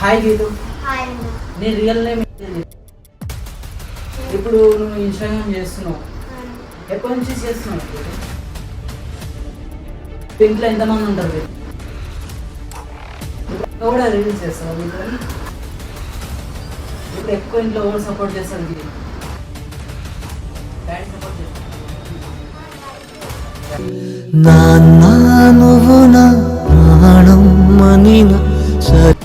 Hi Geethu. Hi అన్న. నీ real name ఏంటి? ఇప్పుడు నువ్వు ఇన్స్టాగ్రామ్ చేస్తున్నావు, ఎప్పటి నుంచి చేస్తున్నావు గీతు? ఇంట్లో ఎంతమంది ఉంటారు గీతు? ఇప్పుడు కూడా రీల్స్ చేస్తావు గీతు? ఇప్పుడు ఎక్కువ ఇంట్లో ఎవరు సపోర్ట్ చేస్తారు గీతు? డాడీ సపోర్ట్ చేస్తారు. నాన్న నువ్వు నా ప్రాణం మనిన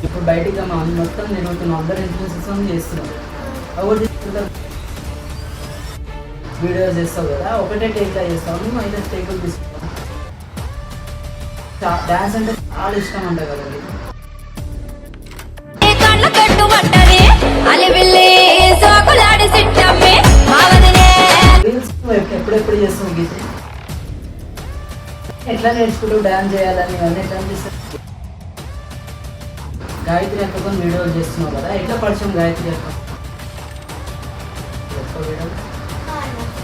ఇప్పుడు బయటికి మొత్తం తిరుగుతున్నావు, అందరు ఇన్ఫ్లుయెన్సెస్ చేస్తున్నావు, ఎవరు తీసుకుంటారు? వీడియోస్ చేస్తావు కదా, ఒకటే టేక్గా చేస్తావు, నువ్వు అయితే టేకులు తీసుకుంటావు. డాన్స్ అంటే చాలా ఇష్టం అంట కదా నీకు? రీల్స్ ఎప్పుడెప్పుడు చేస్తావు గీత? ఎట్లా నేర్చుకుంటూ డాన్స్ చేయాలని ఇవన్నీ ఎట్లా అనిపిస్తుంది? గాయత్రి అక్కతో వీడియోలు చేస్తున్నావు కదా, ఎట్లా పరిచయం గాయత్రి అక్క?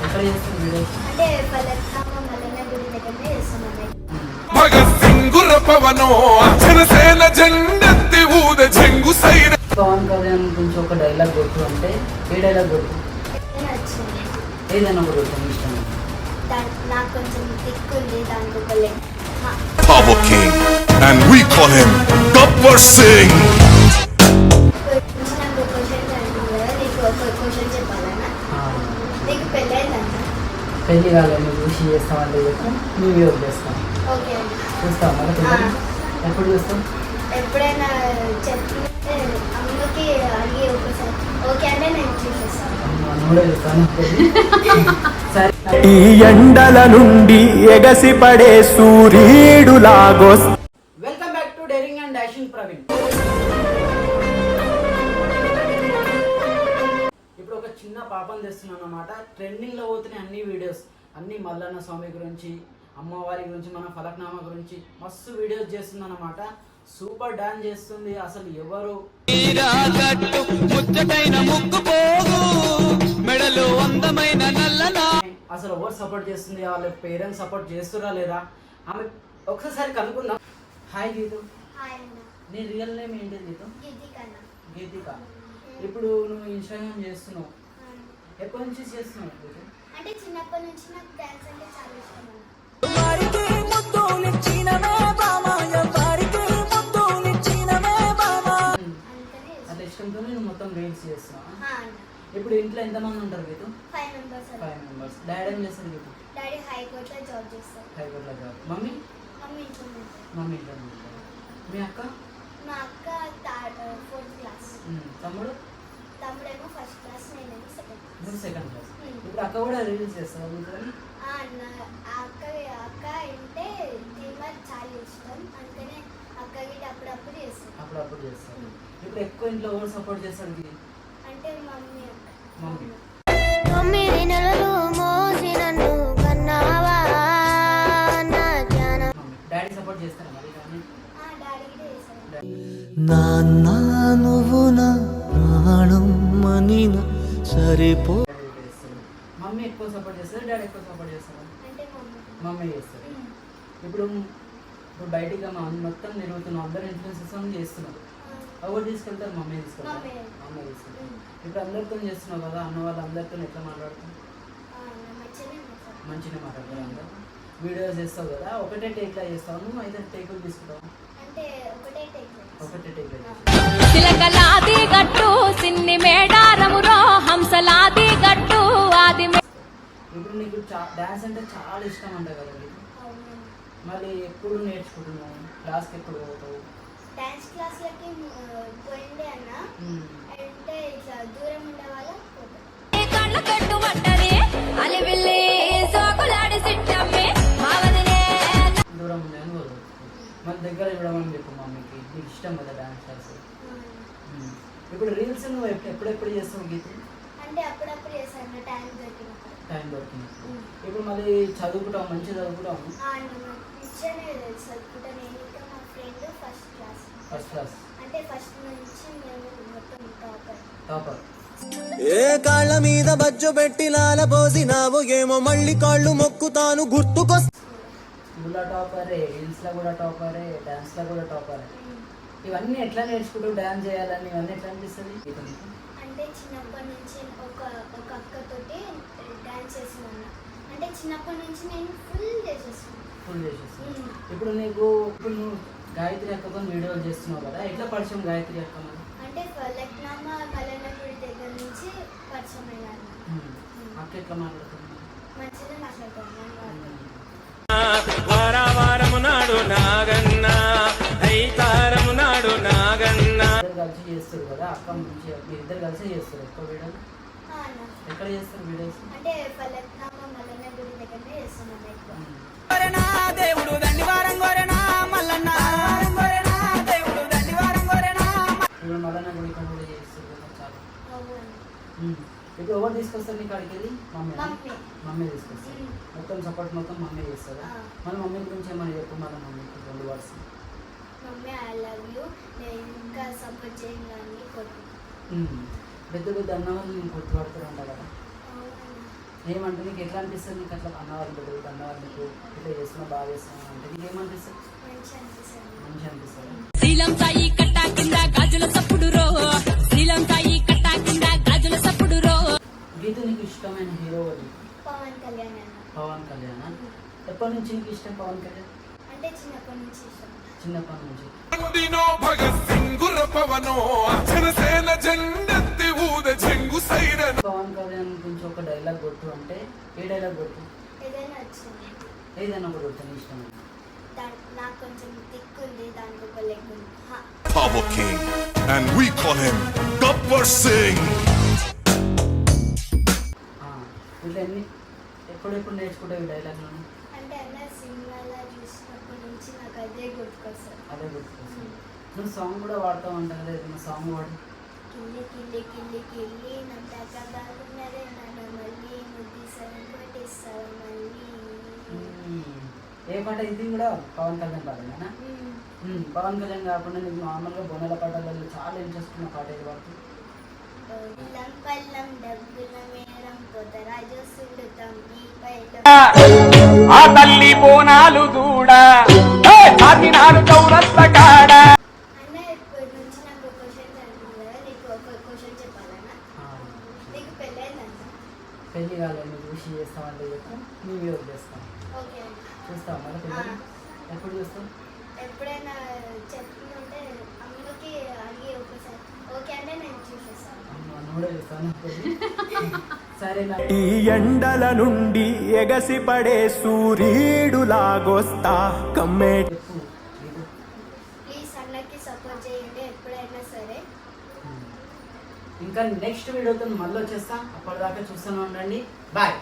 ఎక్కడ చేస్తున్నావు వీడియోస్? అంటే పల్లెటూరు మల్లన్న గుడి దగ్గరనే చేస్తున్నాను. భగత్ సింగ్ పవనో జనసేన జెండెత్తి ఊద చెంగు సైర. పవన్ కళ్యాణ్ గురించి ఒక డైలాగ్ కొట్టు అంటే ఏ డైలాగ్ కొట్టు? నచ్చింది ఏదైనా ఒక కొట్టు ఇష్టం. నాకు కొంచెం థిక్ ఉంది, దానికి ఒక Power King and we call him Gabbar Singh. నాకు క్వశ్చన్ అడుగుతుంది, నీకు ఒక క్వశ్చన్ చెప్పాలన్నా. నీకు పెళ్ళైందన్నా? పెళ్ళి కాలేదు, నువ్వు చూసి చేస్తామంటే చెప్పు, నీ వ్యూస్ చేస్తాం. ఓకే అండి. చూస్తాం మన పిల్లలు ఎప్పుడు చూస్తాం? ఎప్పుడైనా చెప్తే అమ్మకి అడిగి ఒకసారి ఓకే అంటే నేను చూసేస్తాను. నువ్వే చూస్తాను. సరే, ఈ ఎండల నుండి ఎగసి పడే సూర్యుడు లాగొస్. Welcome back to daring and dashing Praveen. ఇప్పుడు ఒక చిన్న పాపం తెస్తున్నాను అన్నమాట. ట్రెండింగ్ లో పోతున్నాయి అన్ని వీడియోస్, అన్ని మల్లన్న స్వామి గురించి, అమ్మవారి గురించి, మన ఫలక్నామా గురించి మస్తు వీడియోస్ చేస్తుంది అన్నమాట. సూపర్ డాన్స్ చేస్తుంది. అసలు ఎవరు అసలు ఎవరు సపోర్ట్ చేస్తుంది, వాళ్ళ పేరెంట్స్ సపోర్ట్ చేస్తురా లేదా ఆమె ఒకసారి కనుక్కుందాం. హాయ్ గీతు. హాయ్ అన్న. నీ రియల్ నేమ్ ఏంటి గీతు? గీతిక అన్న. గీతిక. ఇప్పుడు నువ్వు ఇన్స్టాగ్రామ్ చేస్తున్నావు, ఎప్పటి నుంచి చేస్తున్నావు గీతు? అంటే చిన్నప్పటి నుంచి నాకు డాన్స్ అంటే చాలా ఇష్టం అన్న. అట్లా ఇష్టంతో నేను మొత్తం రీల్స్ చేస్తున్నావు. అన్న. ఇప్పుడు ఇంట్లో ఎంతమంది ఉంటారు గీతు? 5 మెంబర్స్ అన్న. 5 మెంబర్స్. డాడీ ఏం చేస్తారు గీతు? డాడీ హైకోర్టులో జాబ్ చేస్తారు. హైకోర్టులో జాబ్. మమ్మీ? మమ్మీ ఇంట్లో ఉంటుంది. మమ్మీ ఇంట్లో ఉంటారు. మీ అక్క? మా అక్క 4th క్లాస్, తమ్ముడు? తమ్ముడేమో 1st క్లాస్, నేనేమో 2nd క్లాస్. నువ్వు 2nd క్లాస్. ఇప్పుడు అక్క కూడా రీల్స్ చేస్తావు మీతో? అన్న అక్క అంటే టీమర్ చాలా ఇష్టం, అందుకనే అక్క గిట్ట అప్పుడప్పుడు చేస్తాను. అప్పుడప్పుడు చేస్తాను. ఇప్పుడు ఎక్కువ ఇంట్లో ఎవరు సపోర్ట్ చేస్తారు గీ? అంటే మమ్మీ అక్క. మమ్మీ. 9 నెలలు మోసి నన్ను కన్నావా నా జ్ఞానం. మమ్మీ. డాడీ సపోర్ట్ చేస్తారా మరి? కానీ డాడీ గిట్ట చేస్తాను. నాన్న నువ్వు నా ప్రాణం మనిన సరిపో. డాడీ చేస్తారు. మమ్మీ ఎక్కువ సపోర్ట్ చేస్తారు, డాడీ ఎక్కువ సపోర్ట్ చేస్తారా? అంటే మమ్మీ. మమ్మీ చేస్తారు. ఇప్పుడు బయటికి మొత్తం తిరుగుతున్నావు, అందరు ఇన్ఫ్లుయెన్సెస్ చేస్తున్నావు, ఎవరు తీసుకెళ్తారు? మమ్మీ తీసుకెళ్తారు. మమ్మీ తీసుకెళ్తారు. ఇప్పుడు అందరితో చేస్తున్నావు కదా, అన్న వాళ్ళు అందరితో ఎట్లా మాట్లాడుతావు? మంచిగా మాట్లాడతారు అందరు. వీడియోస్ చేస్తావు కదా, ఒకటే టేక్లా చేస్తావు, నువ్వు అయితే టేకులు తీసుకుంటావు? అంటే ఒకటే టేక్లా. చిలకలాది గట్టు సిన్ని మేడారమురో హంసలాది గట్టు ఆది. ఇప్పుడు నీకు డాన్స్ అంటే చాలా ఇష్టం అంట కదా నీకు? మళ్ళీ ఎప్పుడు నేర్చుకుంటున్నావు? క్లాస్కి ఎప్పుడు పోతావు? డాన్స్ క్లాస్లకి పోయిండే అన్న. అంటే ఇట్లా దూరం ఉండే వాళ్ళ కళ్ళ కట్టు పట్టది అలివిల్లి సోకులాడి సిట్టమ్మి మావదినే. దూరం ఉంది అని పోతావు. మళ్ళీ దగ్గర చూడమని చెప్పు మమ్మీకి, నీకు ఇష్టం కదా డాన్స్ క్లాస్. ఇప్పుడు రీల్స్ నువ్వు ఎప్పుడెప్పుడు చేస్తావు గీత? అంటే అప్పుడప్పుడు చేస్తాను టైం దొరికినప్పుడు. టైం దొరికింది. ఇప్పుడు మళ్ళీ చదువుకుంటావు, మంచిగా చదువుకుంటావు? నిజమే చదువుకుంటా. నేను ఇంకా మా friend 1st class. 1st class అంటే ఫస్ట్ నుంచి మేము మొత్తం టాపర్. ఏ కాళ్ళ మీద బజ్జు పెట్టి లాల పోసినావు ఏమో మళ్ళీ కాళ్ళు మొక్కుతాను గుర్తుకొస్తా. స్కూల్లో టాపరే, రీల్స్లో కూడా టాపరే, డాన్స్లో కూడా టాపరే. ఇవన్నీ ఎట్లా నేర్చుకుంటూ డాన్స్ చేయాలని ఇవన్నీ ఎట్లా అనిపిస్తుంది? అంటే చిన్నప్పటి నుంచి ఒక అక్కతోటి డాన్స్ చేస్తున్నాను. అంటే చిన్నప్పటి నుంచి నేను ఫుల్ చేసేస్తున్నాను. ఇప్పుడు నువ్వు గాయత్రి అక్కతో వీడియోలు చేస్తున్నావు కదా, ఎట్లా పరిచయం గాయత్రి అక్క? అంటే ఫలక్నామా మల్లన్న గుడి దగ్గర నుంచి పరిచయం అయ్యాను. అక్క ఎట్లా మాట్లాడుతుంది? మంచిగా మాట్లాడుతున్నాను. వారావారము నాడు నాగన్న ఐతారము నాడు నాగన్న. ఇద్దరు కలిసి చేస్తారు కదా అక్క, మంచిగా మీరు ఇద్దరు కలిసి చేస్తారు ఎక్కువ వీడియోలు. ఎక్కడ చేస్తారు వీడియోస్? అంటే ఫలక్నామా మల్లన్న గుడి దగ్గరనే చేస్తున్నాను ఎక్కువ. దేవుడు దండివారం గోరెనా మల్లన్న దేవుడు దండివారం గోరెనా. ఇప్పుడు మళ్ళీ గుడి కూడా చేస్తారు కదా చాలా. అవును. ఇప్పుడు ఎవరు తీసుకొస్తారు నీకు అక్కడికి వెళ్ళి? మమ్మీ తీసుకొస్తారు. మ్మ్. మొత్తం సపోర్ట్ మొత్తం మమ్మీ చేస్తారా? మళ్ళీ మమ్మీ గురించి ఏమైనా చెప్పు మళ్ళీ మమ్మీకి 2 words. Mummy I love you, నేను ఇంకా సపోర్ట్ చేయాలని పెద్ద పెద్ద అన్నవాళ్ళు నేను గుర్తుపడుతుంట కదా, ఏమంటే నీకు ఎట్లా అనిపిస్తుంది? నీకు అట్లా అన్నవాళ్ళు పెద్ద పెద్ద అన్నవాళ్ళు నీకు ఇట్లా చేస్తున్నా బాగా చేస్తున్నా అంటే నీకు ఏమనిపిస్తుంది? మంచి అనిపిస్తుంది. శ్రీలం సాయి కట్టా కింద గాజుల సప్పుడు రో, శ్రీలం సాయి కట్టా కింద గాజుల సప్పుడు రో. గీత నీకు ఇష్టమైన హీరో అది? పవన్ కళ్యాణ్ అన్న. పవన్ కళ్యాణ్. ఎప్పటి నుంచి నీకు ఇష్టం పవన్ కళ్యాణ్? అంటే చిన్నప్పటి నుంచి ఇష్టం. చిన్నప్పటి నుంచి. భగత్ సింగ్ పవనో జనసేన జెండెత్తి ఊద చెంగు సైరన్. పవన్ కళ్యాణ్ గురించి ఒక డైలాగ్ కొట్టు అంటే ఏ డైలాగ్ కొట్టు? ఏదైనా వచ్చింది. ఏదైనా ఒక కొట్టు నీ ఇష్టం. నాకు కొంచెం థిక్ ఉంది, దానికి ఒక లెగ్ ఉంది. Power King, and we call him Gabbar Singh. ఇట్లా ఎప్పుడెప్పుడు నేర్చుకుంటావు ఈ డైలాగ్లను? అంటే అన్న సినిమాలో చూసినప్పటి నుంచి నాకు అదే గుర్తుకొస్తుంది. అదే గుర్తుకొస్తుంది. నువ్వు సాంగ్ కూడా వాడుతూ ఉంటావు కదా, ఏదైనా సాంగ్ వాడు. కిల్లి కిల్లి కిల్లి కిల్లి నంటాక బాగున్నదే నన్ను మళ్ళీ ముద్దిస్తాను కొట్టిస్తాను మళ్ళీ. ఏ పాట? ఇది కూడా పవన్ కళ్యాణ్ పాటేనా? పవన్ కళ్యాణ్ కాకుండా నీకు నార్మల్గా బొమ్మల పాటలలో చాలా ఇంట్రెస్ట్ ఉన్న పాట ఏది పాడుతుంది? పల్లం పల్లం డబ్బుల మేరం పోతరాజు సుడుతాం ఈ పైలో. ఆ తల్లి బోనాలు దూడా నాడు చౌరస్త కాడ. అన్న ఇప్పటి నుంచి నాకు క్వశ్చన్ చదువుతుంది కదా, నీకు ఒక క్వశ్చన్ చెప్పాలన్నా. నీకు పెళ్ళైందంట? పెళ్లి కాలేదు, నువ్వు చూసి చేస్తామంటే చెప్పు, నీ వ్యూస్ చేస్తాం. ఓకే అన్న. చూస్తావు మళ్ళీ పెళ్ళి ఎప్పుడు చూస్తావు? ఎప్పుడైనా చెప్తుంటే అమ్మకి అడిగి ఒకసారి ఓకే అంటే నేను చూసేస్తాను. కూడా చూస్తాను సరేనా? ఈ ఎండల నుండి ఎగసి పడే సూర్యుడు లాగొస్తా కమ్మే. చెప్పు. ప్లీజ్ అన్నకి సపోర్ట్ చేయండి ఎప్పుడైనా సరే. ఇంకా నెక్స్ట్ వీడియోతో మళ్ళీ వచ్చేస్తా, అప్పటిదాకా చూస్తూనే ఉండండి. బాయ్.